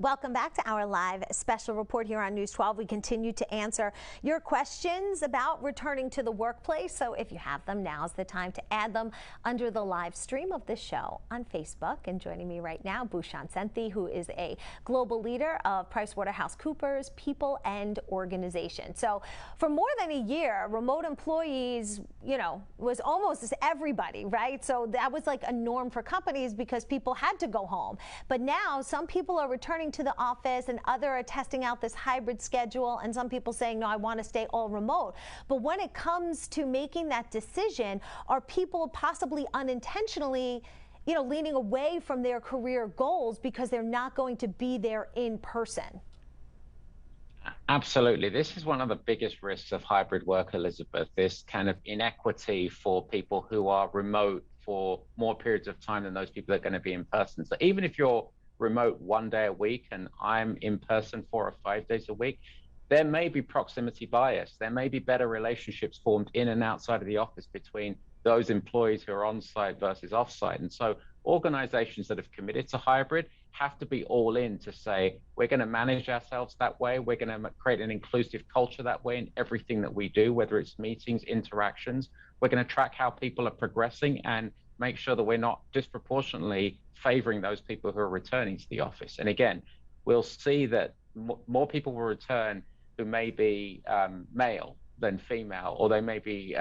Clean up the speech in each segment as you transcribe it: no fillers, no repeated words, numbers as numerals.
Welcome back to our live special report here on News 12. We continue to answer your questions about returning to the workplace. So if you have them, now's the time to add them under the live stream of this show on Facebook. And joining me right now, Bhushan Sethi, who is a global leader of PricewaterhouseCoopers People and Organization. So for more than a year, remote employees, was almost everybody, right? So that was like a norm for companies because people had to go home. But now some people are returning to the office and other are testing out this hybrid schedule, and some people saying, no, I want to stay all remote. But when it comes to making that decision, are people possibly unintentionally leaning away from their career goals because they're not going to be there in person? Absolutely. This is one of the biggest risks of hybrid work, Elizabeth, this kind of inequity for people who are remote for more periods of time than those people that are going to be in person. So even if you're remote 1 day a week and I'm in person 4 or 5 days a week, there may be proximity bias. There may be better relationships formed in and outside of the office between those employees who are on site versus off site. And so organizations that have committed to hybrid have to be all in to say, we're going to manage ourselves that way. We're going to create an inclusive culture that way in everything that we do, whether it's meetings, interactions. We're going to track how people are progressing and make sure that we're not disproportionately favoring those people who are returning to the office. And again, we'll see that more people will return who may be male than female, or they may be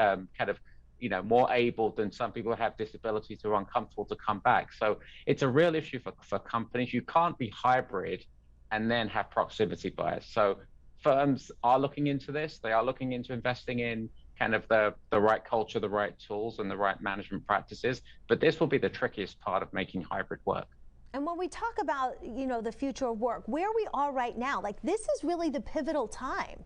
more able than some people who have disabilities who are uncomfortable to come back. So it's a real issue for companies. You can't be hybrid and then have proximity bias. So firms are looking into this. They are looking into investing in kind of the right culture, the right tools, and the right management practices. But this will be the trickiest part of making hybrid work. And when we talk about, the future of work, where we are right now, like this is really the pivotal time.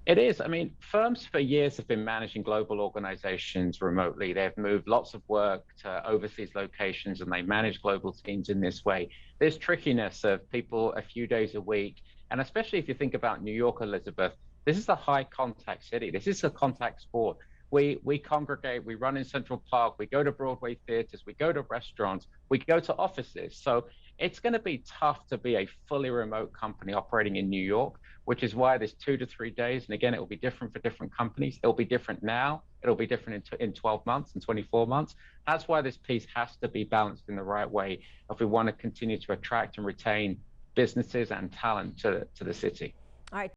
It is. I mean, firms for years have been managing global organizations remotely. They've moved lots of work to overseas locations and they manage global teams in this way. There's trickiness of people a few days a week. And especially if you think about New York, Elizabeth, this is a high contact city. This is a contact sport. We congregate, we run in Central Park, we go to Broadway theaters, we go to restaurants, we go to offices. So it's going to be tough to be a fully remote company operating in New York, which is why there's 2 to 3 days. And again, it will be different for different companies. It'll be different now. It'll be different in 12 months and 24 months. That's why this piece has to be balanced in the right way if we want to continue to attract and retain businesses and talent to the city.